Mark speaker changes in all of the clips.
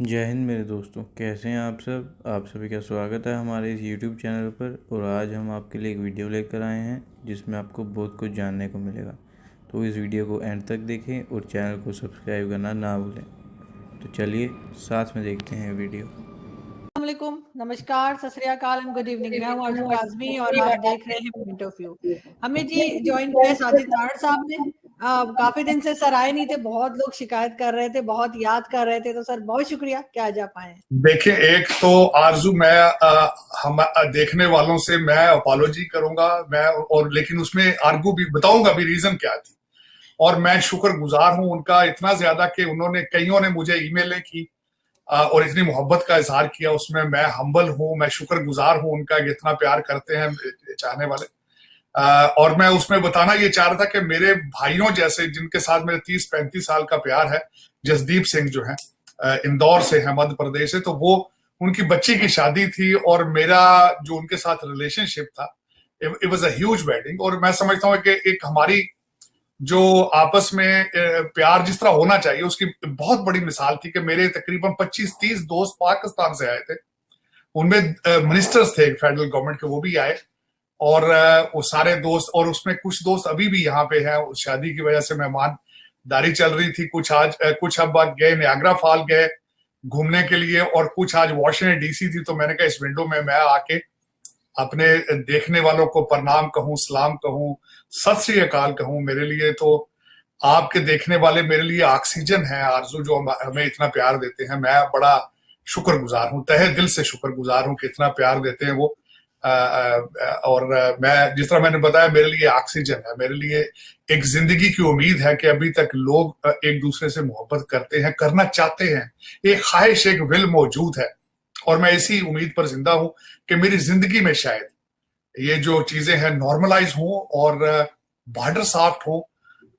Speaker 1: जय हिंद मेरे दोस्तों, कैसे हैं आप सभी का स्वागत है हमारे इस YouTube चैनल पर। और आज हम आपके लिए एक वीडियो लेकर आए हैं जिसमें आपको बहुत कुछ जानने को मिलेगा। तो इस वीडियो को एंड तक देखें और चैनल को सब्सक्राइब करना ना भूलें। तो चलिए साथ में देखते हैं वीडियो।
Speaker 2: अस्सलामुअलैकुम, नमस्कार, सत श्री अकाल एंड गुड इवनिंग। मैं हूं आरजू आजमी और आप देख रहे हैं पॉइंट ऑफ व्यू। हमें जी ज्वाइन किया है साजिद तारड़ साहब ने। काफी दिन से सर आए नहीं थे, बहुत लोग शिकायत कर रहे थे, बहुत याद कर रहे थे, तो सर बहुत शुक्रिया कि आज आप आए हैं।
Speaker 3: देखिए, एक तो आरजू मैं हम देखने वालों से मैं अपॉलोजी करूंगा, मैं और लेकिन उसमें आर्गू भी बताऊंगा भी रीजन क्या थी। और मैं शुक्रगुजार हूं उनका इतना ज्यादा कि उन्होंने कईयों ने मुझे ईमेलें की और इतनी मोहब्बत का इजहार किया। उसमें मैं हम्बल हूं, मैं शुक्रगुजार हूं उनका, इतना प्यार करते हैं चाहने वाले। और मैं उसमें बताना ये चाह रहा था कि मेरे भाइयों जैसे जिनके साथ मेरे 30-35 साल का प्यार है, जसदीप सिंह जो है इंदौर से है, मध्य प्रदेश से, तो वो उनकी बच्ची की शादी थी और मेरा जो उनके साथ रिलेशनशिप था, it was a huge wedding. और मैं समझता हूँ कि एक हमारी जो आपस में प्यार जिस तरह होना चाहिए उसकी बहुत बड़ी मिसाल थी कि मेरे तकरीबन 25-30 दोस्त पाकिस्तान से आए थे। उनमें मिनिस्टर्स थे फेडरल गवर्नमेंट के, वो भी आए। और वो सारे दोस्त, और उसमें कुछ दोस्त अभी भी यहाँ पे हैं, उस शादी की वजह से मेहमानदारी चल रही थी। कुछ अब गए, नियाग्रा फॉल गए घूमने के लिए, और कुछ आज वॉशिंगटन डीसी थी। तो मैंने कहा इस विंडो में मैं आके अपने देखने वालों को प्रणाम कहूं, सलाम कहूं, सत श्री अकाल कहूं। मेरे लिए तो आपके देखने वाले मेरे लिए ऑक्सीजन है आरजू, जो हमें इतना प्यार देते हैं। मैं बड़ा शुक्रगुजार हूं, तहे दिल से शुक्रगुजार हूं कि इतना प्यार देते हैं वो। और मैं जिस तरह मैंने बताया, मेरे लिए ऑक्सीजन है, मेरे लिए एक जिंदगी की उम्मीद है कि अभी तक लोग एक दूसरे से मोहब्बत करते हैं, करना चाहते हैं। एक ख्वाहिश, एक विल मौजूद है। और मैं इसी उम्मीद पर जिंदा हूं कि मेरी जिंदगी में शायद ये जो चीजें हैं नॉर्मलाइज हों और बॉर्डर सॉफ्ट हो।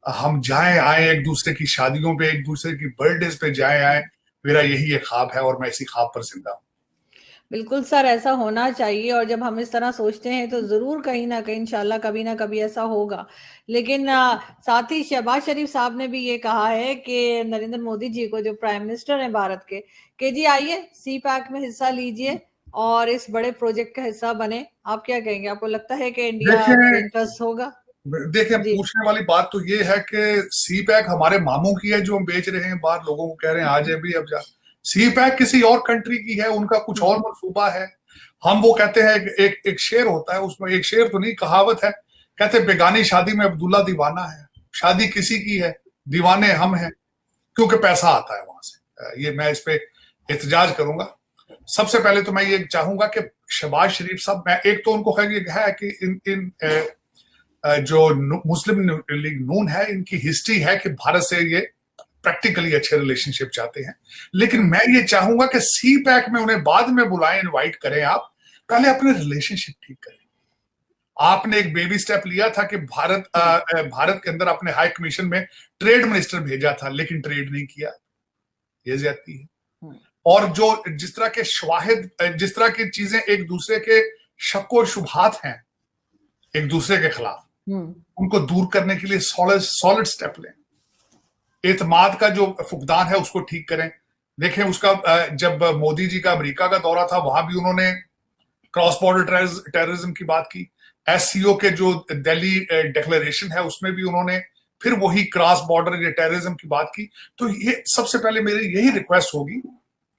Speaker 3: हम जाएं आए एक दूसरे की शादियों पे, एक दूसरे की बर्थडेज पे जाएं आए। मेरा यही एक ख्वाब है और मैं इसी ख्वाब पर जिंदा हूं।
Speaker 2: बिल्कुल सर, ऐसा होना चाहिए। और जब हम इस तरह सोचते हैं तो जरूर कहीं ना कहीं इंशाल्लाह कभी ना कभी ऐसा होगा। लेकिन साथ ही शहबाज शरीफ साहब ने भी ये कहा है कि नरेंद्र मोदी जी को, जो प्राइम मिनिस्टर हैं भारत के, कि जी आइए सी पैक में हिस्सा लीजिए और इस बड़े प्रोजेक्ट का हिस्सा बने। आप क्या कहेंगे? आपको लगता है कि इंडिया
Speaker 3: देखिए,
Speaker 2: इंटरेस्ट होगा? जी
Speaker 3: पूछने वाली बात तो ये है कि सी पैक हमारे मामू की है जो हम बेच रहे हैं बाहर, लोगों को कह रहे हैं आज भी अब जा। सी पैक किसी और कंट्री की है, उनका कुछ और मनसूबा है। हम वो कहते हैं, एक शेर होता है, उसमें एक शेर तो नहीं, कहावत है, कहते बेगानी शादी में अब्दुल्ला दीवाना है। शादी किसी की है, दीवाने हम हैं, क्योंकि पैसा आता है वहां से। ये मैं इस पे एहतजाज करूंगा। सबसे पहले तो मैं ये चाहूंगा कि शहबाज शरीफ साहब, मैं एक तो उनको है कि इन जो मुस्लिम लीग नून है, इनकी हिस्ट्री है कि भारत से ये प्रैक्टिकली अच्छे रिलेशनशिप चाहते हैं। लेकिन मैं ये चाहूंगा कि सी पैक में उन्हें बाद में बुलाएं, इनवाइट करें। आप पहले अपने रिलेशनशिप ठीक करें। आपने एक बेबी स्टेप लिया था कि भारत के अंदर अपने हाई कमीशन में ट्रेड मिनिस्टर भेजा था, लेकिन ट्रेड नहीं किया। ये ज्यादती है। और जो जिस तरह के शवाहिद, जिस तरह की चीजें एक दूसरे के शक व शुबहात हैं एक दूसरे के खिलाफ, उनको दूर करने के लिए सॉलिड स्टेप लें। एतमाद का जो फुकदान है उसको ठीक करें। देखें, उसका जब मोदी जी का अमेरिका का दौरा था, वहां भी उन्होंने क्रॉस बॉर्डर टेररिज्म की बात की। एससीओ के जो दिल्ली डिक्लेरेशन है उसमें भी उन्होंने फिर वही क्रॉस बॉर्डर टेररिज्म की बात की। तो ये सबसे पहले मेरी यही रिक्वेस्ट होगी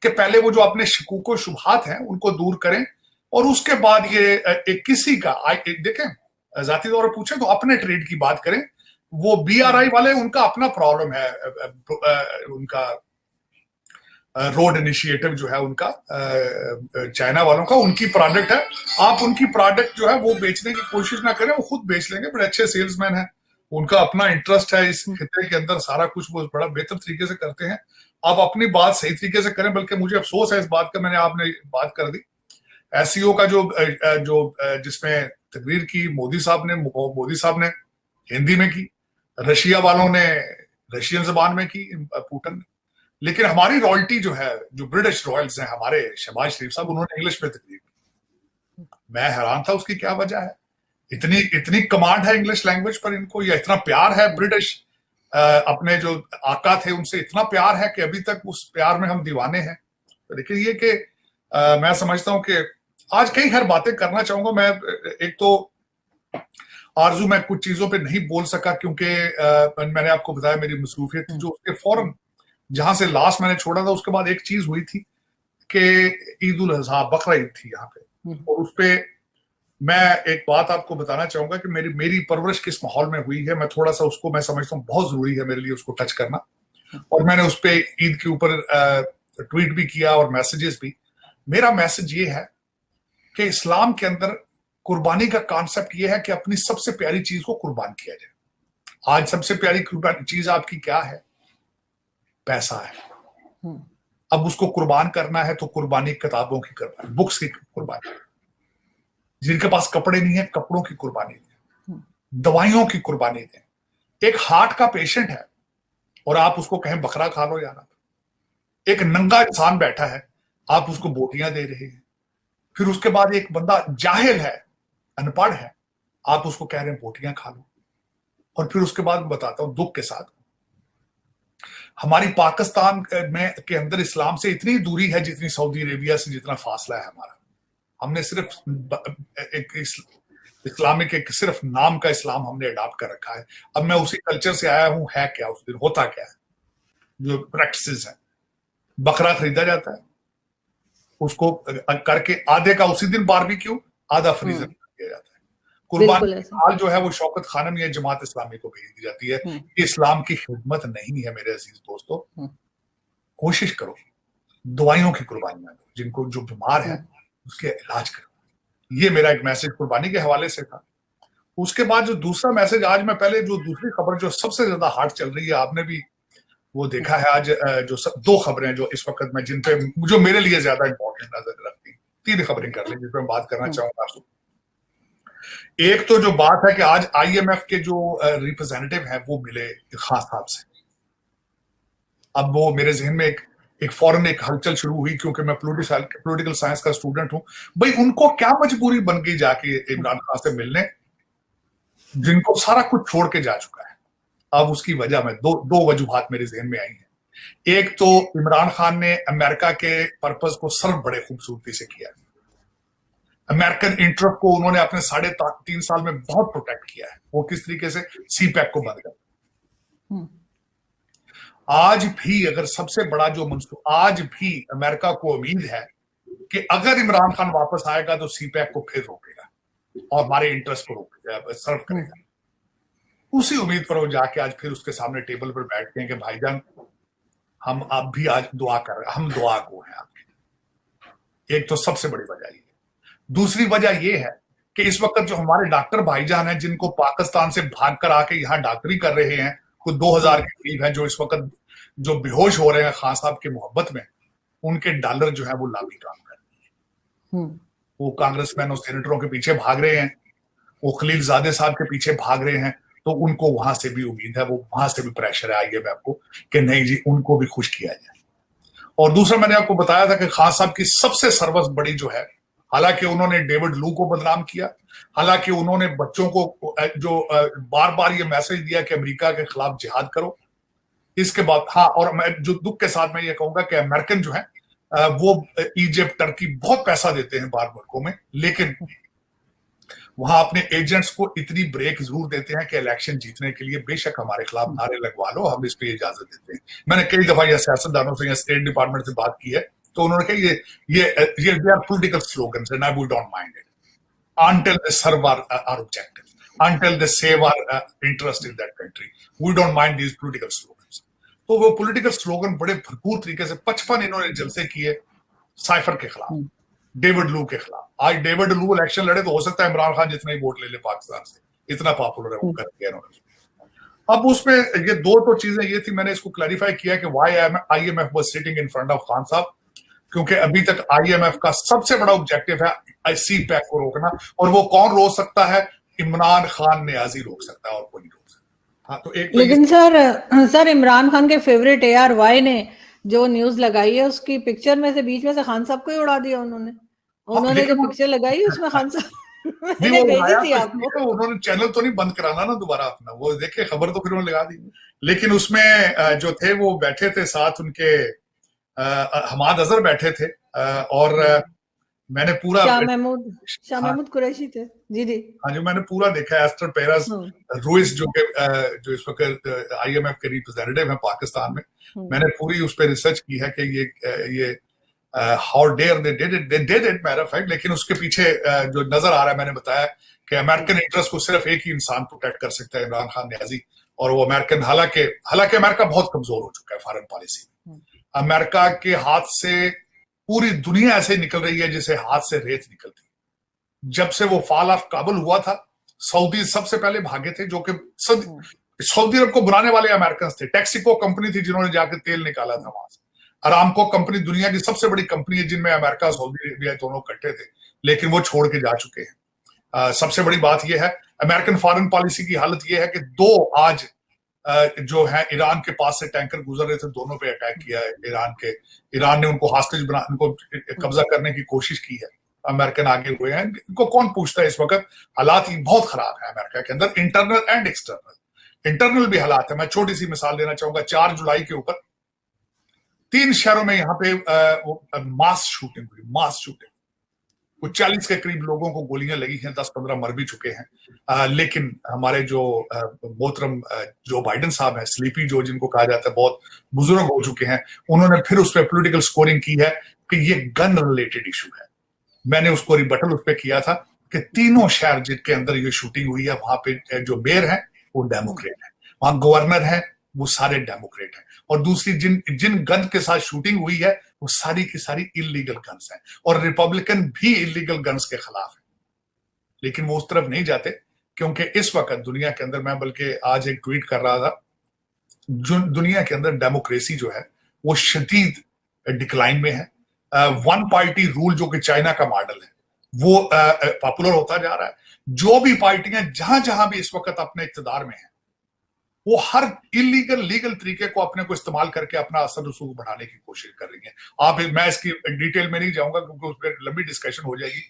Speaker 3: कि पहले वो जो अपने शकूक व शुबहात हैं उनको दूर करें, और उसके बाद ये किसी का देखें, जाती तौर पर पूछे तो अपने ट्रेड की बात करें। वो बीआरआई वाले, उनका अपना प्रॉब्लम है, उनका रोड इनिशिएटिव जो है उनका, चाइना वालों का, उनकी प्रोडक्ट है। आप उनकी प्रोडक्ट जो है वो बेचने की कोशिश ना करें, वो खुद बेच लेंगे, बड़े अच्छे सेल्समैन है। उनका अपना इंटरेस्ट है इस खिते के अंदर, सारा कुछ वो बड़ा बेहतर तरीके से करते हैं। आप अपनी बात सही तरीके से करें। बल्कि मुझे अफसोस है इस बात का, मैंने आपने बात कर दी एससीओ का, जो जिसमें तकरीर की मोदी साहब ने हिंदी में की, रशिया वालों ने रशियन जबान में की, पुतिन ने। लेकिन हमारी रॉयल्टी जो है, जो ब्रिटिश रॉयल्स हैं हमारे, शहबाज शरीफ साहब, उन्होंने इंग्लिश में तकरीर की। मैं हैरान था उसकी क्या वजह है। इतनी इतनी कमांड है इंग्लिश लैंग्वेज पर इनको, या इतना प्यार है ब्रिटिश अपने जो आका थे उनसे, इतना प्यार है कि अभी तक उस प्यार में हम दीवाने हैं। लेकिन ये कि मैं समझता हूं कि आज कई हर बातें करना चाहूंगा मैं। एक तो आरजू मैं कुछ चीजों पे नहीं बोल सका क्योंकि मैंने आपको बताया मेरी मसरूफियत थी, जो उसके फौरन जहां से लास्ट मैंने छोड़ा था उसके बाद एक चीज हुई थी कि ईद उल अजहा, बकरा ईद थी यहाँ पे, और उस पे मैं एक बात आपको बताना चाहूंगा कि मेरी परवरिश किस माहौल में हुई है। मैं थोड़ा सा उसको मैं समझता हूँ बहुत जरूरी है मेरे लिए उसको टच करना, और मैंने उस पे ईद के ऊपर ट्वीट भी किया और मैसेजेस भी। मेरा मैसेज ये है कि इस्लाम के अंदर कुर्बानी का कॉन्सेप्ट ये है कि अपनी सबसे प्यारी चीज को कुर्बान किया जाए। आज सबसे प्यारी चीज आपकी क्या है? पैसा है। अब उसको कुर्बान करना है तो कुर्बानी किताबों की कुर्बानी, बुक्स की कुर्बानी, जिनके पास कपड़े नहीं है कपड़ों की कुर्बानी दें, दवाइयों की कुर्बानी दें। एक हार्ट का पेशेंट है और आप उसको कहें बकरा खा लो यार। एक नंगा इंसान बैठा है, आप उसको बोटियां दे रहे हैं। फिर उसके बाद एक बंदा जाहिल है, अनपढ़ है, आप उसको कह रहे हैं बोटियां खा लो। और फिर उसके बाद बताता हूं दुख के साथ, हमारी पाकिस्तान में के अंदर इस्लाम से इतनी दूरी है जितनी सऊदी अरेबिया से जितना फासला है हमारा। हमने सिर्फ एक इस्लामिक एक सिर्फ नाम का इस्लाम हमने अडॉप्ट कर रखा है। अब मैं उसी कल्चर से आया हूं। है क्या उस दिन होता क्या है? जो प्रैक्टिसेस है, बकरा खरीदा जाता है, उसको करके आधे का उसी दिन बारबेक्यू, आधा फ्रीजर किया जाता है। कुर्बानी हाल जो है वो शौकत खानम या जमात इस्लामी को भेज दी जाती है। ये इस्लाम की खिदमत नहीं है मेरे अजीज दोस्तों। कोशिश करो, दवाइयों की कुर्बानियां दो, जिनको जो बीमार है उसके इलाज करो। ये मेरा एक मैसेज कुर्बानी के हवाले से था। उसके बाद जो दूसरा मैसेज, आज मैं पहले जो दूसरी खबर जो सबसे ज्यादा हार्ड चल रही है, आपने भी वो देखा है आज, जो दो खबरें जो इस वक्त मैं जिन पे जो मेरे लिए ज्यादा इंपॉर्टेंट नजर रखती, 3 खबरें कर ली जिस पर बात करना चाहूंगा। एक तो जो बात है कि आज IMF के जो रिप्रेजेंटेटिव हैं वो मिले खान साहब से। अब वो मेरे जहन में एक फौरन एक हलचल शुरू हुई, क्योंकि मैं पॉलिटिकल साइंस का स्टूडेंट हूं। भाई उनको क्या मजबूरी बन गई जाके इमरान खान से मिलने, जिनको सारा कुछ छोड़ के जा चुका है। अब उसकी वजह में दो वजूहात मेरे जहन में आई हैं। एक तो इमरान खान ने अमेरिका के पर्पस को सर्व बड़े खूबसूरती से किया। अमेरिकन इंटरेस्ट को उन्होंने अपने 3.5 साल में बहुत प्रोटेक्ट किया है। वो किस तरीके से? CPEC को बंद कर। आज भी अगर सबसे बड़ा जो आज भी अमेरिका को उम्मीद है कि अगर इमरान खान वापस आएगा तो CPEC को फिर रोकेगा और हमारे इंटरेस्ट को रोकेगा, सर्व करेगा। उसी उम्मीद पर वो जाके आज फिर उसके सामने टेबल पर बैठते हैं कि भाईजान हम आप भी आज दुआ कर रहे हैं, हम दुआ को हैं आपके। एक तो सबसे बड़ी वजह ये। दूसरी वजह ये है कि इस वक्त जो हमारे डॉक्टर भाईजान हैं, जिनको पाकिस्तान से भागकर आके यहाँ डॉक्टरी कर रहे हैं, कुछ 2000 के करीब हैं, जो इस वक्त जो बेहोश हो रहे हैं खान साहब की मोहब्बत में, उनके डॉलर जो है वो लाभी काम कर रहे हैं। वो कांग्रेसमैन और सेनेटरों के पीछे भाग रहे हैं, वो खलीलजादे साहब के पीछे भाग रहे हैं। तो उनको वहां से भी उम्मीद है, वो वहां से भी प्रेशर है IMF को कि नहीं जी उनको भी खुश किया जाए। और दूसरा मैंने आपको बताया था कि खान साहब की सबसे सर्वस बड़ी जो है, हालांकि उन्होंने डेविड लू को बदनाम किया, हालांकि उन्होंने बच्चों को जो बार बार ये मैसेज दिया कि अमेरिका के खिलाफ जिहाद करो। इसके बाद हाँ, और मैं जो दुख के साथ मैं ये कहूंगा कि अमेरिकन जो है वो इजिप्ट, टर्की बहुत पैसा देते हैं बार मुल्कों में, लेकिन वहां अपने एजेंट्स को इतनी ब्रेक जरूर देते हैं कि इलेक्शन जीतने के लिए बेशक हमारे खिलाफ नारे लगवा लो, हम इस पे इजाजत देते हैं। मैंने कई दफा या सियासतदानों से या स्टेट डिपार्टमेंट से बात की है, तो उन्होंने कहा ये they are political slogans and we don't mind it until they serve our objective, until they save our interest in that country, we don't mind these political slogans। तो वो पॉलिटिकल स्लोगन बड़े भरपूर तरीके से 55 इन्होंने जलसे किए साइफर के खिलाफ, डेविड लू के खिलाफ। आज डेविड लू इलेक्शन लड़े तो हो सकता है इमरान खान जितना ही वोट ले ले पाकिस्तान से, इतना पॉपुलर है वो कर दिया इन्होंने। अब उसमें ये दो तो चीजें ये थी, मैंने इसको क्लैरिफाई किया कि why IMF was sitting in front of Khan साहब, क्योंकि अभी तक IMF का सबसे बड़ा ऑब्जेक्टिव है CPEC को रोकना। और वो कौन रोक सकता है? इमरान खान न्याजी रोक सकता है और कोई नहीं रोक सकता। हाँ, तो एक
Speaker 2: लेकिन सर इमरान खान के फेवरेट ARY ने जो न्यूज लगाई है उसकी पिक्चर में से बीच में से खान साहब को ही उड़ा दिया उन्होंने जो पिक्चर लगाई उसमें खान साहब मैंने भेजी थी आपको।
Speaker 3: तो उन्होंने चैनल तो नहीं बंद कराना ना दोबारा अपना, वो देखे खबर तो फिर उन्होंने लगा दी। लेकिन उसमें जो थे वो बैठे थे साथ उनके हमाद अजहर बैठे थे और मैंने पूरा
Speaker 2: शाह महमूद कुरैशी थे। जी जी
Speaker 3: हाँ, जो मैंने पूरा देखा, एस्टर पेरेस रुइस जो इस वक्त IMF के रिप्रेजेंटेटिव हैं पाकिस्तान में, मैंने पूरी उस पर रिसर्च की है कि ये how dare they did it matter fact. लेकिन उसके पीछे जो नजर आ रहा है, मैंने बताया कि अमेरिकन इंटरेस्ट को सिर्फ एक ही इंसान प्रोटेक्ट कर सकता है, इमरान खान न्याजी। और वो अमेरिकन, हालांकि अमेरिका बहुत कमजोर हो चुका है फॉरेन पॉलिसी में। अमेरिका के हाथ से पूरी दुनिया ऐसे निकल रही है जैसे हाथ से रेत निकलती है। जब से वो फॉल ऑफ काबुल हुआ था, सऊदी सबसे पहले भागे थे, जो कि सऊदी अरब को बुलाने वाले अमेरिकन थे। टेक्सिको कंपनी थी जिन्होंने जाकर तेल निकाला था वहां से। अरामको कंपनी दुनिया की सबसे बड़ी कंपनी है जिनमें अमेरिका सऊदी अरेबिया दोनों इकट्ठे थे, लेकिन वो छोड़ के जा चुके हैं। सबसे बड़ी बात यह है, अमेरिकन फॉरेन पॉलिसी की हालत यह है कि दो आज जो है ईरान के पास से टैंकर गुजर रहे थे, दोनों पे अटैक किया है ईरान ने उनको हॉस्टेज उनको कब्जा करने की कोशिश की है। अमेरिकन आगे हुए हैं, इनको कौन पूछता है इस वक्त। हालात ही बहुत खराब है अमेरिका के अंदर, इंटरनल एंड एक्सटर्नल। इंटरनल भी हालात है। मैं छोटी सी मिसाल देना चाहूंगा। 4 जुलाई के ऊपर 3 शहरों में यहाँ पे मास शूटिंग हुई, मास शूटिंग। कुछ 40 के करीब लोगों को गोलियां लगी हैं, 10-15 मर भी चुके हैं। लेकिन हमारे जो मोहतरम जो बाइडेन साहब हैं, स्लीपी जो जिनको कहा जाता है, बहुत बुजुर्ग हो चुके हैं, उन्होंने फिर उस पर पॉलिटिकल स्कोरिंग की है कि ये गन रिलेटेड इशू है। मैंने उसको रिबटल उस पर किया था कि तीनों शहर जिनके अंदर ये शूटिंग हुई है, वहां पे जो मेयर है वो डेमोक्रेट है, वहां गवर्नर है वो सारे डेमोक्रेट हैं, और दूसरी जिन गन के साथ शूटिंग हुई है वो सारी की सारी इलीगल गन्स हैं, और रिपब्लिकन भी इलीगल गन्स के खिलाफ है। लेकिन वो उस तरफ नहीं जाते, क्योंकि इस वक्त दुनिया के अंदर, मैं बल्कि आज एक ट्वीट कर रहा था, दुनिया के अंदर डेमोक्रेसी जो है वो शदीद डिक्लाइन में है। वन पार्टी रूल जो कि चाइना का मॉडल है वो पॉपुलर होता जा रहा है। जो भी पार्टियां जहां जहां भी इस वक्त अपने इक्तदार में है, वो हर इलीगल लीगल तरीके को अपने को इस्तेमाल करके अपना असर रसूख बढ़ाने की कोशिश कर रही है। मैं इसकी डिटेल में नहीं जाऊंगा क्योंकि उस पर लंबी डिस्कशन हो जाएगी।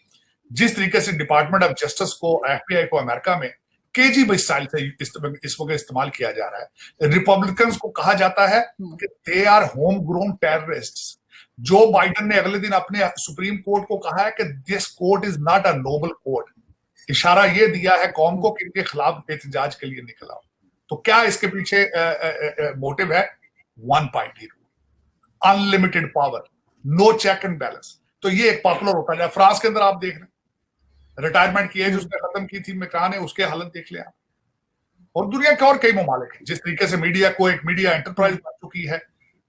Speaker 3: जिस तरीके से डिपार्टमेंट ऑफ जस्टिस को, FBI को अमेरिका में KGB स्टाइल से इस वक्त इस्तेमाल किया जा रहा है। रिपब्लिकन्स को कहा जाता है कि they are home grown terrorists. Joe Biden ने अगले दिन अपने सुप्रीम कोर्ट को कहा है कि this court is not a Nobel court. इशारा यह दिया है कौम को कि इनके खिलाफ एहतजाज के लिए निकल आओ। तो क्या इसके पीछे मोटिव है? One party rule, unlimited power, no check and balance. तो ये एक पॉपुलर होता है। फ्रांस के अंदर आप देख रहे हैं, रिटायरमेंट की एज उसने खत्म की थी मैक्रान ने, उसके हालत देख लिया। और दुनिया के और कई ममालिक हैं जिस तरीके से मीडिया को एक मीडिया एंटरप्राइज बन चुकी है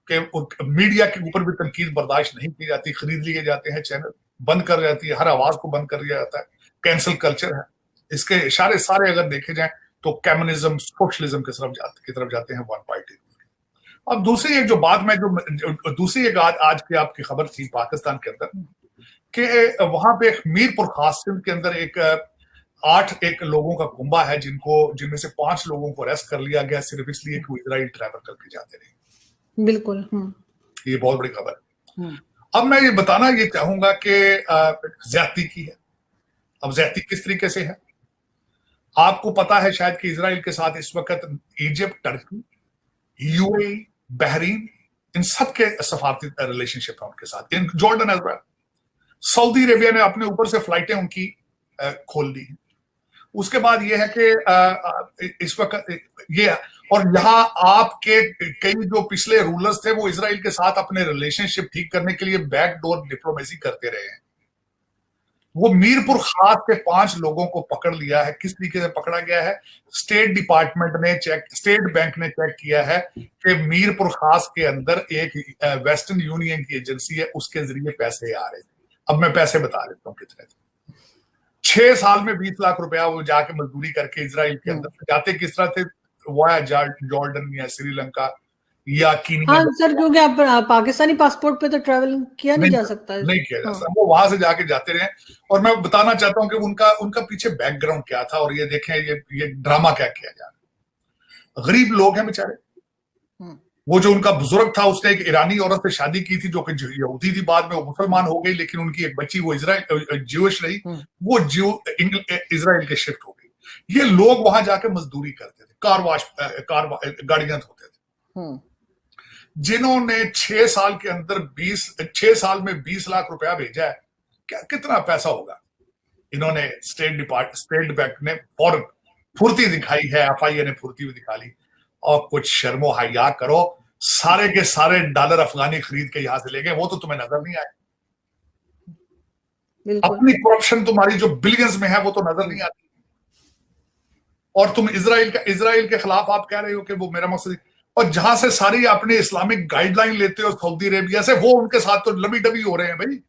Speaker 3: कि मीडिया के ऊपर भी तनकीद बर्दाश्त नहीं की जाती, खरीद लिए जाते हैं चैनल, बंद कर जाती है, हर आवाज को बंद कर दिया जाता है, कैंसिल कल्चर है। इसके इशारे सारे अगर देखे जाएं तो कम्युनिज्म, सोशलिज्म की तरफ जाते हैं, वन पार्टी। अब दूसरी एक जो बात में दूसरी एक आज की आपकी खबर थी पाकिस्तान के अंदर कि वहां पे मीरपुर खास सिंध के अंदर 8 लोगों का कुंबा है जिनमें से 5 लोगों को अरेस्ट कर लिया गया सिर्फ इसलिए कि वो इजराइल ट्रैवल करके जाते रहे।
Speaker 2: बिल्कुल।
Speaker 3: ये बहुत बड़ी खबर है। अब मैं ये बताना ये चाहूंगा कि ज्यादती की है। अब ज्यादती किस तरीके से है आपको पता है शायद कि इजराइल के साथ इस वक्त इजिप्ट, टर्की, UAE, बहरीन, इन सब के सफारती रिलेशनशिप है उनके साथ, इन Jordan as well. Saudi Arabia ने अपने ऊपर से फ्लाइटें उनकी खोल दी। उसके बाद यह है कि इस वक्त ये, और यहाँ आपके कई जो पिछले रूलर्स थे वो इजराइल के साथ अपने रिलेशनशिप ठीक करने के लिए बैकडोर डिप्लोमेसी करते रहे हैं। वो मीरपुर खास के 5 लोगों को पकड़ लिया है। किस तरीके से पकड़ा गया है? स्टेट बैंक ने चेक किया है कि मीरपुर खास के अंदर एक वेस्टर्न यूनियन की एजेंसी है, उसके जरिए पैसे आ रहे थे। अब मैं पैसे बता देता हूँ कितने थे। 6 साल में 20 लाख रुपया वो जाके मजदूरी करके इजराइल के अंदर जाते किस तरह थे? वाया जॉर्डन या श्रीलंका या कीनिया।
Speaker 2: हाँ सर, क्योंकि आप पाकिस्तानी पासपोर्ट पे तो ट्रैवल किया नहीं जा सकता है।
Speaker 3: नहीं किया जा सकता। वो वहां से जाके जाते रहे। और मैं बताना चाहता हूं कि उनका पीछे बैकग्राउंड क्या था, और ये देखें ये ड्रामा क्या किया जा रहा है। गरीब लोग हैं बेचारे। वो जो उनका बुजुर्ग था उसने एक ईरानी औरत से शादी की थी जो कि यहूदी थी, बाद में वो मुसलमान हो गई, लेकिन उनकी एक बच्ची वो ज्यूइश रही, वो इजराइल के शिफ्ट हो गई। ये लोग वहां जाके मजदूरी करते थे, कार गाड़ियां धोते थे। जिन्होंने 6 साल के अंदर 6 साल में 20 लाख रुपया भेजा है, क्या कितना पैसा होगा। इन्होंने स्टेट बैंक ने फौरन फुर्ती दिखाई है, एफआईए ने फुर्ती भी दिखा ली। और कुछ शर्मो हया करो, सारे के सारे डॉलर अफगानी खरीद के यहां से ले गए, वो तो तुम्हें नजर नहीं आए। अपनी करप्शन तुम्हारी जो बिलियंस में है वो तो नजर नहीं आती। और तुम इजराइल के खिलाफ आप कह रहे हो कि वो मेरा मकसद, और जहां से सारी अपने इस्लामिक गाइडलाइन लेते हो सऊदी अरेबिया से, वो उनके साथ तो लबी डबी हो रहे हैं भाई।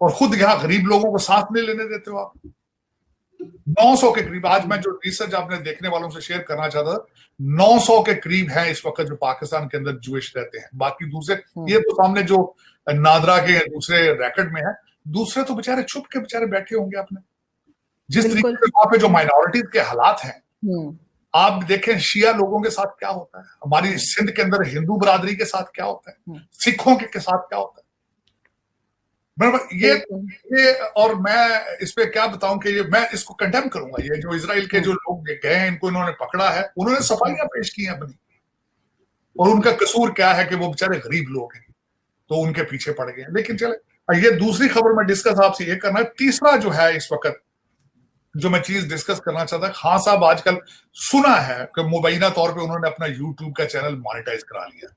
Speaker 3: और खुद यहां गरीब लोगों को साथ नहीं लेने देते हो आप। 900 के करीब, आज मैं जो रिसर्च आपने देखने वालों से शेयर करना चाहता था, 900 के करीब हैं इस वक्त जो पाकिस्तान के अंदर जूइश रहते हैं। बाकी दूसरे ये तो सामने जो नादरा के दूसरे रैकेट में है, दूसरे तो बेचारे छुप के बेचारे बैठे होंगे अपने। जिस तरीके से वहां पे जो माइनॉरिटीज के हालात हैं, आप देखें शिया लोगों के साथ क्या होता है, हमारी सिंध के अंदर हिंदू बरादरी के साथ क्या होता है, सिखों के साथ क्या होता है। ये और मैं इस पे क्या बताऊं कि मैं इसको कंडेम करूंगा। ये जो इजराइल के जो लोग गए हैं, इनको इन्होंने पकड़ा है, उन्होंने सफाइयां पेश की हैं अपनी, और उनका कसूर क्या है कि वो बेचारे गरीब लोग हैं तो उनके पीछे पड़ गए। लेकिन चले, ये दूसरी खबर में डिस्कस आपसे ये करना है। तीसरा जो है इस वक्त जो मैं चीज डिस्कस करना चाहता, खान साहब आजकल सुना है कि मुबैना तौर पे उन्होंने अपना यूट्यूब का चैनल मॉनिटाइज करा लिया,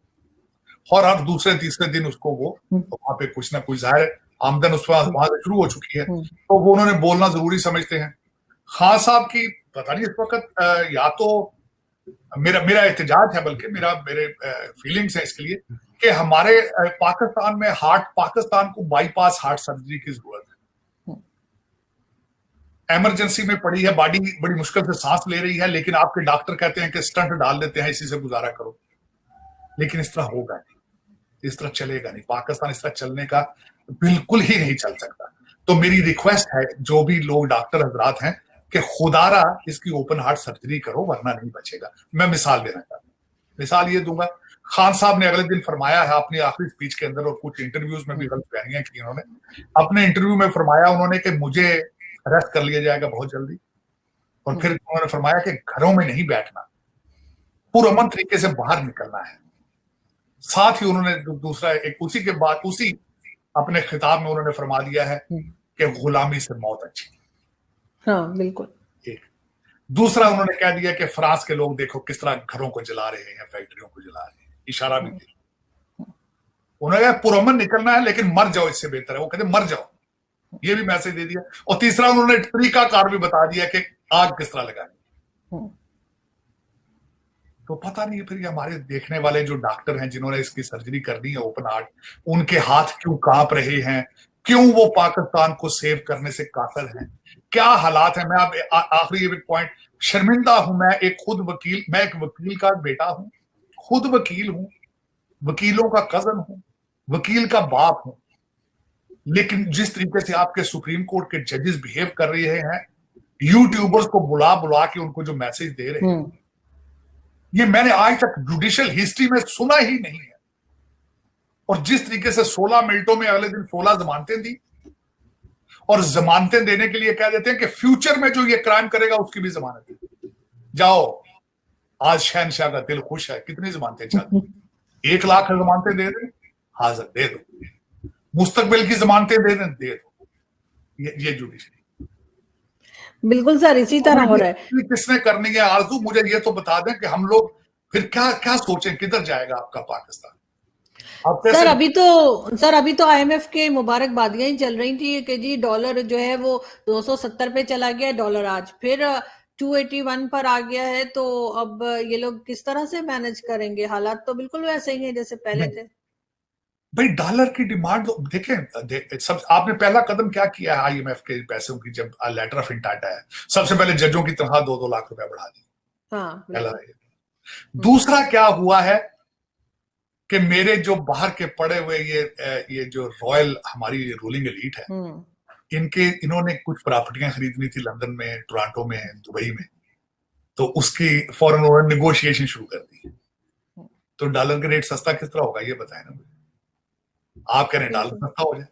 Speaker 3: और हर दूसरे तीसरे दिन उसको वो वहां पे कुछ ना कुछ जाहिर है आमदन उस वहां से शुरू हो चुकी है, तो वो उन्होंने बोलना जरूरी समझते हैं। खान साहब की पता नहीं इस वक्त या तो मेरा एहतजाज है, बल्कि मेरे फीलिंग्स है इसके लिए कि हमारे पाकिस्तान में पाकिस्तान को बाईपास हार्ट सर्जरी की जरूरत है। इमरजेंसी में पड़ी है, बॉडी बड़ी मुश्किल से सांस ले रही है, लेकिन आपके डॉक्टर कहते हैं कि स्टंट डाल देते हैं, इसी से गुजारा करो। लेकिन इस तरह होगा नहीं, इस तरह चलेगा नहीं। पाकिस्तान इस तरह चलने का बिल्कुल ही नहीं चल सकता। तो मेरी रिक्वेस्ट है जो भी लोग डॉक्टर हजरात हैं कि खुदारा इसकी ओपन हार्ट सर्जरी करो, वरना नहीं बचेगा। मैं मिसाल देना चाहता हूँ, मिसाल ये दूंगा। खान साहब ने अगले दिन फरमाया है अपनी आखिरी स्पीच के अंदर, और कुछ इंटरव्यूज में भी गलत बयानियां की उन्होंने अपने इंटरव्यू में फरमाया उन्होंने कि मुझे अरेस्ट कर लिया जाएगा बहुत जल्दी, और फिर उन्होंने फरमाया कि घरों में नहीं बैठना, पुरअमन तरीके से बाहर निकलना है। साथ ही उन्होंने दूसरा एक उसी के बाद उसी अपने खिताब में उन्होंने फरमा दिया है कि गुलामी से मौत अच्छी।
Speaker 2: हाँ बिल्कुल।
Speaker 3: एक दूसरा उन्होंने कह दिया कि फ्रांस के लोग देखो किस तरह घरों को जला रहे हैं, फैक्ट्रियों को जला रहे हैं, इशारा भी दिया। उन्होंने कहा पुरअमन निकलना है, लेकिन मर जाओ इससे बेहतर है। वो कहते मर जाओ, ये भी मैसेज दे दिया। और तीसरा उन्होंने तरीकाकार भी बता दिया कि आग किस तरह लगानी। तो पता नहीं फिर हमारे देखने वाले जो डॉक्टर हैं जिन्होंने इसकी सर्जरी करनी है ओपन हार्ट, उनके हाथ क्यों कांप रहे हैं, क्यों वो पाकिस्तान को सेव करने से कातर हैं, क्या हालात है। मैं अब आखिरी एक पॉइंट, शर्मिंदा हूं मैं एक वकील का बेटा हूं, खुद वकील हूं, वकीलों का कजन हूं, वकील का बाप हूं, लेकिन जिस तरीके से आपके सुप्रीम कोर्ट के जजेस बिहेव कर रहे हैं, यूट्यूबर्स को बुला बुला के उनको जो मैसेज दे रहे हैं, ये मैंने आज तक जुडिशियल हिस्ट्री में सुना ही नहीं है। और जिस तरीके से 16 मिनटों में अगले दिन 16 जमानतें दी, और जमानतें देने के लिए कह देते हैं कि फ्यूचर में जो ये क्राइम करेगा उसकी भी जमानत है। जाओ, आज शहनशाह का दिल खुश है, कितनी जमानतें चाहती, 1 लाख जमानतें दे दें, हाजिर दे दो, मुस्तकबिल की जमानतें दे दें, दे दो। ये जुडिशरी
Speaker 2: बिल्कुल सर इसी तरह हो रहा है।
Speaker 3: किसने करनी है आरजू, मुझे ये तो बता दें कि हम लोग फिर क्या क्या सोचें, किधर जाएगा आपका पाकिस्तान।
Speaker 2: सर अभी तो आईएमएफ के मुबारकबादियां ही चल रही थी कि जी डॉलर जो है वो 270 पे चला गया डॉलर, आज फिर 281 पर आ गया है। तो अब ये लोग किस तरह से मैनेज करेंगे? हालात तो बिल्कुल वैसे ही हैं जैसे पहले थे।
Speaker 3: भाई डॉलर की डिमांड देखें, सब आपने पहला कदम क्या किया है आईएमएफ के पैसों की, जब लेटर ऑफ इंटेंट आया, सबसे पहले जजों की तनख्वाह 2-2 लाख रुपया बढ़ा दी। पहला। दूसरा क्या हुआ है कि मेरे जो बाहर के पड़े हुए ये जो रॉयल हमारी रूलिंग एलीट है, इन्होंने कुछ प्रॉपर्टियां खरीदनी थी लंदन में, टोरंटो में, दुबई में, तो उसकी फौरन उन्होंने निगोशिएशन शुरू कर दी। तो डॉलर का रेट सस्ता किस तरह होगा ये बताएं ना मुझे। आप कह रहे हैं डॉलर सस्ता हो जाए,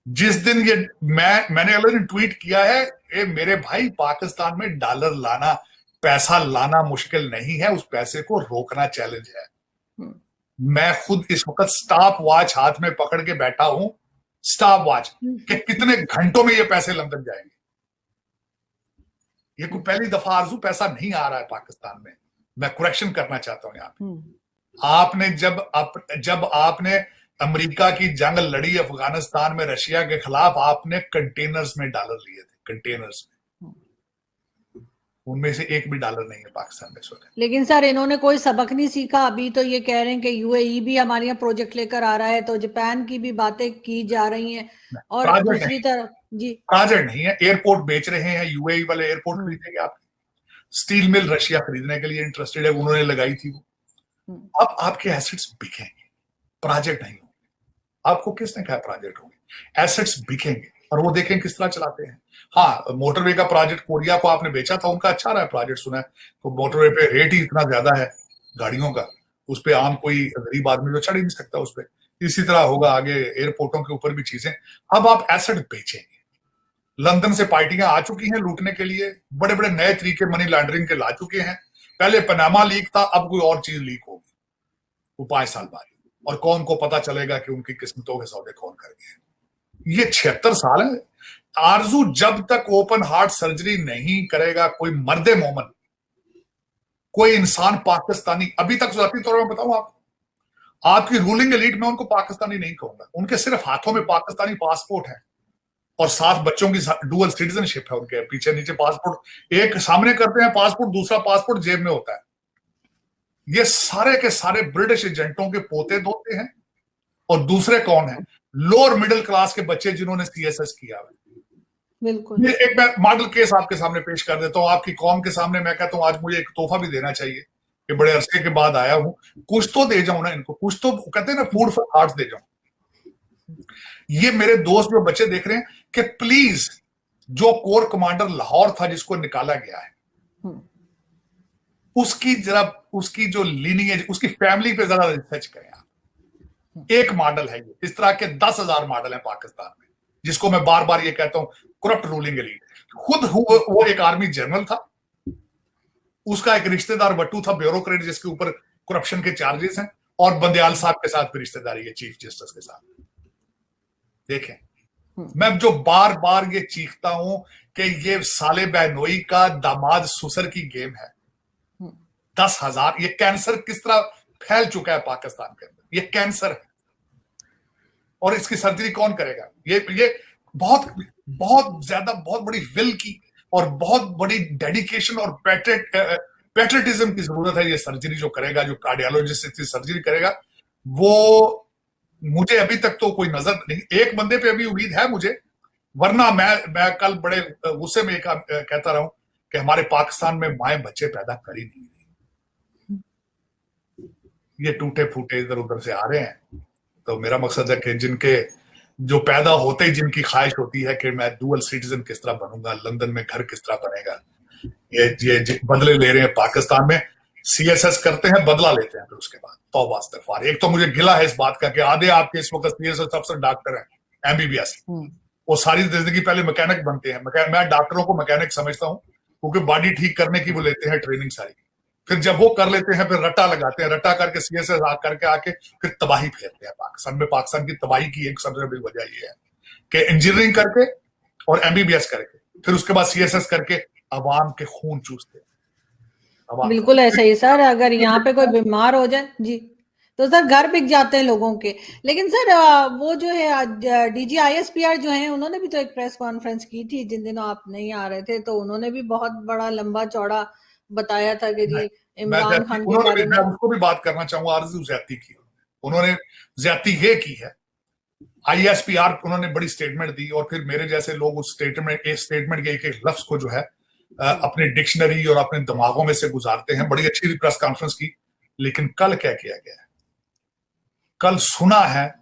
Speaker 3: जिस दिन मैंने अगले दिन ट्वीट किया है, मेरे भाई पाकिस्तान में डॉलर लाना पैसा लाना मुश्किल नहीं है, उस पैसे को रोकना चैलेंज है। मैं खुद इस वक्त स्टॉप वॉच हाथ में पकड़ के बैठा हूं, स्टॉप वॉच कि कितने घंटों में ये पैसे लंदन जाएंगे। ये कोई पहली दफा आरजू पैसा नहीं आ रहा है पाकिस्तान में। मैं करेक्शन करना चाहता हूं यहाँ पे। आपने जब आपने अमेरिका की जंग लड़ी अफगानिस्तान में रशिया के खिलाफ, आपने कंटेनर्स में डॉलर लिए थे, कंटेनर्स में। उनमें से एक भी डॉलर नहीं है पाकिस्तान में इस वक्त।
Speaker 2: लेकिन सर इन्होंने कोई सबक नहीं सीखा। अभी तो ये कह रहे हैं कि यूएई भी हमारे यहाँ प्रोजेक्ट लेकर आ रहा है, तो जापान की भी बातें की जा रही हैं। और दूसरी तरफ जी
Speaker 3: प्रोजेक्ट नहीं है, एयरपोर्ट बेच रहे हैं, यूएई वाले एयरपोर्ट खरीदेंगे आप। स्टील मिल रशिया खरीदने के लिए इंटरेस्टेड है, उन्होंने लगाई थी वो। अब आपके एसेट्स बिकेंगे, प्रोजेक्ट नहीं होंगे। आपको किसने कहा प्रोजेक्ट होंगे? एसेट्स बिकेंगे और वो देखें किस तरह चलाते हैं। हाँ, मोटरवे का प्रोजेक्ट कोरिया को आपने बेचा था, उनका अच्छा रहा है प्रोजेक्ट, सुना है। तो मोटरवे पे रेट ही इतना ज्यादा है गाड़ियों का, उस पर आम कोई गरीब आदमी तो चढ़ ही नहीं सकता उस पर। इसी तरह होगा आगे एयरपोर्टों के ऊपर भी चीजें। अब आप एसेट बेचेंगे। लंदन से पार्टियां आ चुकी हैं लूटने के लिए, बड़े बड़े नए तरीके मनी लॉन्ड्रिंग के ला चुके हैं। पहले पनामा लीक था, अब कोई और चीज लीक होगी वो 5 साल बाद, और कौन को पता चलेगा कि उनकी किस्मतों के सौदे कौन कर गए। ये 76 साल है आरजू। जब तक ओपन हार्ट सर्जरी नहीं करेगा कोई मर्दे मोमन, कोई इंसान पाकिस्तानी, अभी तक जाती तौर में बताऊं आपकी रूलिंग एलीट में उनको पाकिस्तानी नहीं कहूंगा, उनके सिर्फ हाथों में पाकिस्तानी पासपोर्ट है और 7 बच्चों की डुअल सिटीजनशिप है। उनके पीछे नीचे पासपोर्ट, एक सामने करते हैं पासपोर्ट, दूसरा पासपोर्ट जेब में होता है। ये सारे के सारे ब्रिटिश एजेंटों के पोते दोते हैं। और दूसरे कौन है? लोअर मिडिल क्लास के बच्चे जिन्होंने सीएसएस किया है।
Speaker 2: बिल्कुल।
Speaker 3: एक मैं मॉडल केस आपके सामने पेश कर देता हूं, आपकी कौम के सामने। मैं कहता हूं आज मुझे एक तोहफा भी देना चाहिए कि बड़े अरसे के बाद आया हूं, कुछ तो दे जाऊं ना इनको, कुछ तो कहते हैं ना फूड फॉर हार्ट्स दे जाऊं। ये मेरे दोस्त जो बच्चे देख रहे हैं कि प्लीज, जो कोर कमांडर लाहौर था जिसको निकाला गया है, उसकी जो लीनिएज, उसकी फैमिली पे जरा रिसर्च करें आप। एक मॉडल है ये, इस तरह के 10,000 मॉडल है पाकिस्तान में, जिसको मैं बार बार ये कहता हूं करप्ट रूलिंग एलीट। खुद वो एक आर्मी जनरल था, उसका एक रिश्तेदार बट्टू था ब्यूरोक्रेट जिसके ऊपर करप्शन के चार्जेस हैं, और बंदयाल साहब के साथ भी रिश्तेदारी है चीफ जस्टिस के साथ। देखें, मैं जो बार बार ये चीखता हूं कि ये साले बहनोई का दामाद सुसर की गेम है। 10,000, ये कैंसर किस तरह फैल चुका है पाकिस्तान के अंदर, ये कैंसर है। और इसकी सर्जरी कौन करेगा? ये बहुत बहुत ज्यादा, बहुत बड़ी विल की और बहुत बड़ी डेडिकेशन और पैट्रियटिज्म की जरूरत है। ये सर्जरी जो करेगा, जो कार्डियोलॉजिस्ट इसकी सर्जरी करेगा, वो मुझे अभी तक तो कोई नजर नहीं, एक बंदे पे अभी उम्मीद है मुझे, वरना मैं कल बड़े गुस्से में कहता रहा हूं कि हमारे पाकिस्तान में माएं बच्चे पैदा कर ही नहीं रही। ये टूटे फूटे इधर उधर से आ रहे हैं। तो मेरा मकसद है कि जिनके जो पैदा होते ही जिनकी ख्वाहिश होती है कि मैं डुअल सिटीजन किस तरह बनूंगा, लंदन में घर किस तरह बनेगा, ये बदले ले रहे हैं पाकिस्तान में। सीएसएस करते हैं, बदला लेते हैं, फिर उसके बाद तौबा इस्तगफार। एक तो मुझे गिला है इस बात का कि आधे आपके इस वक्त सीएसएस अफसर डॉक्टर हैं, एमबीबीएस, वो सारी जिंदगी पहले मैकेनिक बनते हैं। मैं डॉक्टरों को मैकेनिक समझता हूँ, क्योंकि बॉडी ठीक करने की वो लेते हैं ट्रेनिंग सारी। फिर जब वो कर लेते हैं, फिर रट्टा लगाते हैं, रट्टा करके सीएसएस करके आके फिर तबाही फेरते हैं पाकिस्तान में। पाकिस्तान की तबाही की एक सबसे बड़ी वजह ये है कि इंजीनियरिंग करके और एमबीबीएस करके, फिर उसके बाद सीएसएस करके अवाम के खून चूसते हैं।
Speaker 2: बिल्कुल ऐसा ही सर, अगर यहाँ पे कोई बीमार हो जाए जी, तो सर घर बिक जाते हैं लोगों के। लेकिन सर वो जो है डीजी ISPR जो है, उन्होंने भी तो एक प्रेस कॉन्फ्रेंस की थी जिन दिनों आप नहीं आ रहे थे, तो उन्होंने भी बहुत बड़ा लंबा चौड़ा बताया था कि जी इमरान खान के बारे में।
Speaker 3: मैं उसको भी बात करना चाहूंगा। आरज़ू ज्यादती की उन्होंने, ज्यादती ये की है। ISPR उन्होंने बड़ी स्टेटमेंट दी, और फिर मेरे जैसे लोग उस स्टेटमेंट के एक लफ्ज को जो है अपने डिक्शनरी और अपने दिमागों में से गुजारते हैं। बड़ी अच्छी प्रेस कॉन्फ्रेंस की, लेकिन कल क्या किया गया है? कल सुना है,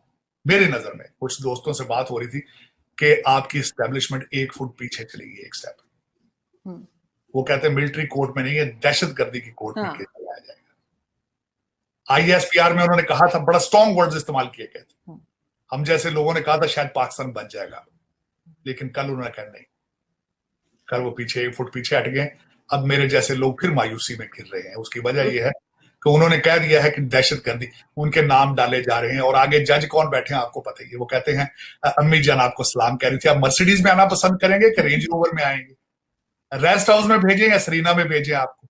Speaker 3: मेरी नजर में कुछ दोस्तों से बात हो रही थी कि आपकी एस्टेब्लिशमेंट 1 फुट पीछे चली गई, एक स्टेप। वो कहते हैं मिलिट्री कोर्ट में नहीं है, दहशतगर्दी की कोर्ट में केस लगाया जाएगा। ISPR में उन्होंने कहा था, बड़ा स्ट्रॉन्ग वर्ड्स इस्तेमाल किए गए थे। हम जैसे लोगों ने कहा था शायद पाकिस्तान बच जाएगा, लेकिन कल उन्होंने कहा नहीं। कल वो पीछे 1 फुट पीछे हट गए। अब मेरे जैसे लोग फिर मायूसी में गिर रहे हैं। उसकी वजह यह है कि उन्होंने कह दिया है कि दहशतगर्दी, उनके नाम डाले जा रहे हैं। और आगे जज कौन बैठे हैं आपको पता ही है, वो कहते हैं अम्मी जान आपको सलाम कह रही थी, आप मर्सिडीज में आना पसंद करेंगे कि रेंज रोवर में आएंगे? रेस्ट हाउस में भेजें या सरीना में भेजें आपको?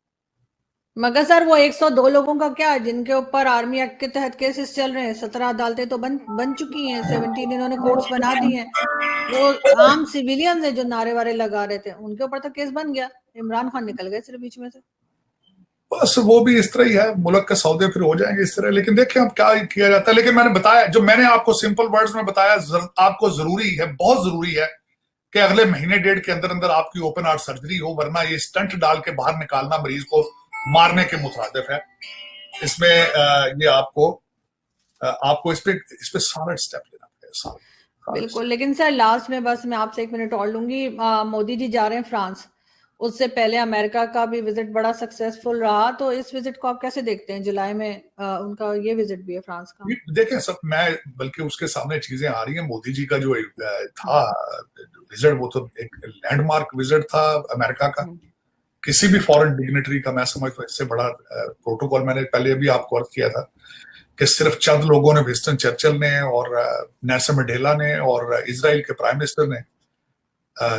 Speaker 2: मगर सर वो 102 लोगों का क्या, जिनके ऊपर आर्मी एक्ट के तहत केसेस चल रहे हैं, 17 अदालतें तो बन चुकी हैं, 17 इन्होंने कोर्ट्स बना दी हैं। वो आम सिविलियंस है जो नारे वारे लगा रहे थे, उनके ऊपर तो केस बन गया, इमरान खान निकल गए सिर्फ बीच में से।
Speaker 3: बस वो भी इस तरह ही है, मुल्क के सौदे फिर हो जाएंगे इस तरह। लेकिन देखिए अब क्या किया जाता है। लेकिन मैंने बताया, जो मैंने आपको सिंपल वर्ड्स में बताया, आपको जरूरी है, बहुत जरूरी है कि अगले महीने डेढ़ के अंदर अंदर आपकी ओपन हार्ट सर्जरी हो, वरना ये स्टंट डाल के बाहर निकालना मरीज को मारने के मुतरादिफ है। इसमें ये आपको इस पे सारा स्टेप लेना पड़ेगा।
Speaker 2: बिल्कुल। लेकिन सर लास्ट में बस मैं आपसे 1 मिनट और लूंगी। मोदी जी जा रहे हैं फ्रांस, उससे पहले अमेरिका का भी विजिट बड़ा सक्सेसफुल रहा, तो इस विजिट को आप कैसे देखते हैं? जुलाई में उनका ये विजिट भी है फ्रांस का।
Speaker 3: देखें सब, मैं बल्कि उसके सामने चीजें आ रही हैं। मोदी जी का जो था विजिट, वो तो एक लैंडमार्क विजिट था अमेरिका का। किसी भी फॉरेन डिग्नेटरी का मैं समझता हूँ इससे बड़ा प्रोटोकॉल, मैंने पहले भी आपको अर्ज किया था कि सिर्फ चंद लोगों ने, विंस्टन चर्चिल ने और नेल्सन मंडेला ने और इजराइल के प्राइम मिनिस्टर ने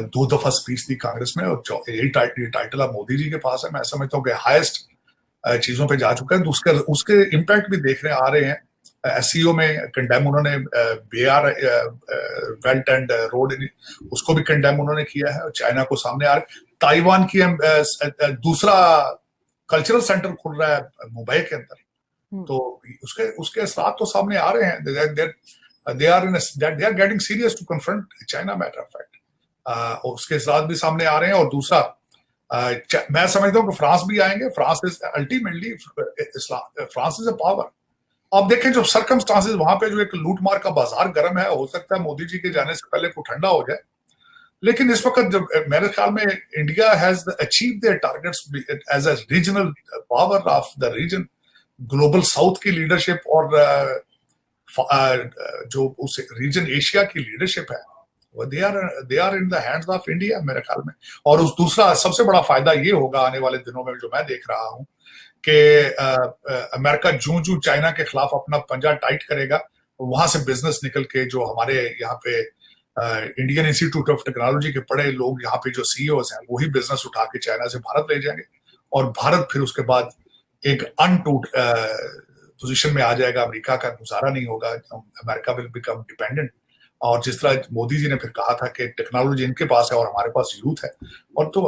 Speaker 3: 2 दफा स्पीच दी कांग्रेस में, और यही टाइटल अब मोदी जी के पास है। मैं समझता हूँ कि हाईएस्ट चीजों पे जा चुका है। तो उसके इम्पैक्ट भी देखने आ रहे हैं। एससीओ में कंडेम उन्होंने बेआर बेल्ट एंड रोड, उसको भी कंडेम उन्होंने किया है। चाइना को सामने आ रहे, ताइवान की दूसरा कल्चरल सेंटर खुल रहा है मुंबई के अंदर, तो उसके असरात तो सामने आ रहे हैं। They are getting serious to confront China, matter of fact. उसके साथ भी सामने आ रहे हैं। और दूसरा मैं समझता हूँ कि फ्रांस भी आएंगे। France is ultimately, France is a power. अब देखें जो सर्कमस्टांसेस वहां पे, जो एक लूट मार का बाजार गर्म है, हो सकता है मोदी जी के जाने से पहले को ठंडा हो जाए। लेकिन इस वक्त जब मेरे ख्याल में India has achieve their targets as a regional power of the region, global south की लीडरशिप और जो उस रीजन एशिया की लीडरशिप है, वो they are in the hands of India मेरे ख्याल में। और उस दूसरा सबसे बड़ा फायदा ये होगा आने वाले दिनों में, जो मैं देख रहा हूं, कि अमेरिका जूं चाइना के खिलाफ अपना पंजा टाइट करेगा, वहां से बिजनेस निकल के जो हमारे यहाँ पे इंडियन इंस्टीट्यूट ऑफ टेक्नोलॉजी के पढ़े लोग यहाँ पे जो सीईओज हैं, वही बिजनेस उठा के चाइना से भारत ले जाएंगे। और भारत फिर उसके बाद एक अनटूट पोजीशन में आ जाएगा। अमेरिका का गुजारा नहीं होगा, अमेरिका विल बिकम डिपेंडेंट। और जिस तरह मोदी जी ने फिर कहा था कि टेक्नोलॉजी इनके पास है और हमारे पास यूथ है, और तो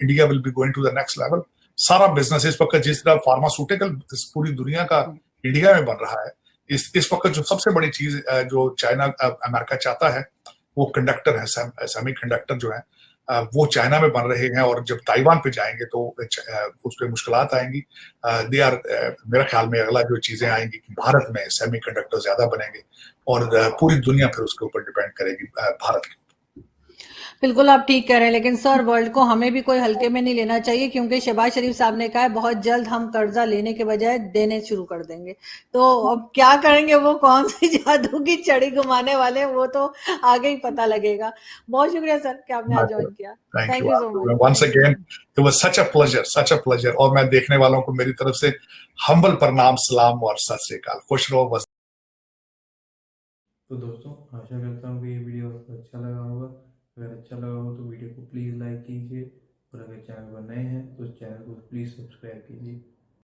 Speaker 3: India will be going to the next level. सारा बिजनेस इस वक्त, जिस तरह फार्मास्यूटिकल पूरी दुनिया का इंडिया में बन रहा है, इस वक्त जो सबसे बड़ी चीज जो चाइना अमेरिका चाहता है, वो कंडक्टर है, सेमी कंडक्टर जो है, वो चाइना में बन रहे हैं। और जब ताइवान पे जाएंगे तो उस पर मुश्किलात आएंगी। दे आर मेरा ख्याल में अगला जो चीजें आएंगी कि भारत में सेमी कंडक्टर ज्यादा बनेंगे और पूरी दुनिया फिर उसके ऊपर डिपेंड करेगी भारत के।
Speaker 2: बिल्कुल आप ठीक कह रहे हैं, लेकिन सर वर्ल्ड को हमें भी कोई हल्के में नहीं लेना चाहिए, क्योंकि शहबाज शरीफ साहब ने कहा है बहुत जल्द हम कर्जा लेने के बजाय देने शुरू कर देंगे। तो अब क्या करेंगे, वो कौन सी जादू की छड़ी घुमाने वाले हैं, वो तो आगे ही पता लगेगा। बहुत शुक्रिया सर कि आपने आज ज्वाइन किया। Thank you so much.
Speaker 3: Once again it was such a pleasure. और मैं देखने वालों को मेरी तरफ से हम्बल प्रणाम, सलाम और सत श्री अकाल। खुश रहो बस।
Speaker 1: तो दोस्तों, आशा करता हूँ कि ये वीडियो आपको अच्छा लगा होगा। अगर अच्छा लगा हो तो वीडियो को प्लीज़ लाइक कीजिए, और अगर चैनल पर नए हैं तो चैनल को प्लीज़ सब्सक्राइब कीजिए।